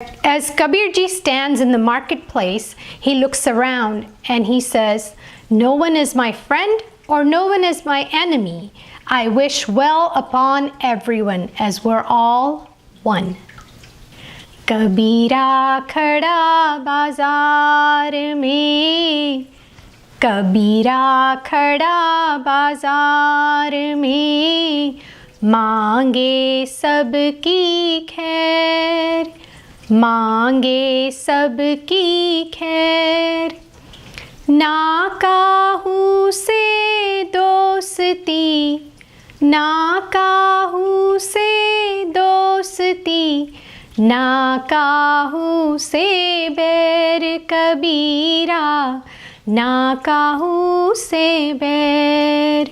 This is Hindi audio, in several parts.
As Kabir ji stands in the marketplace, he looks around and he says, "No one is my friend or no one is my enemy. I wish well upon everyone as we're all one." Kabira khada bazar mein, Kabira khada bazar mein, मांगे सबकी खैर, मांगे सबकी खैर। ना काहू से दोस्ती, ना काहू से दोस्ती, ना काहू से बैर कबीरा, ना काहू से बैर,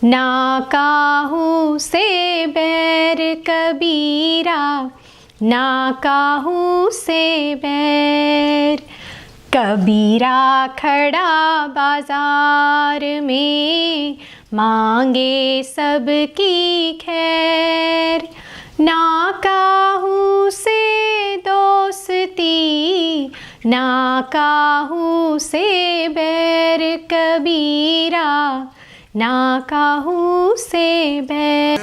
ना काहू से बैर कबीरा, ना काहू से बैर। कबीरा खड़ा बाजार में, मांगे सबकी खैर। ना काहू से दोस्ती, ना काहू से बैर कबीरा, ना काहू से बैर।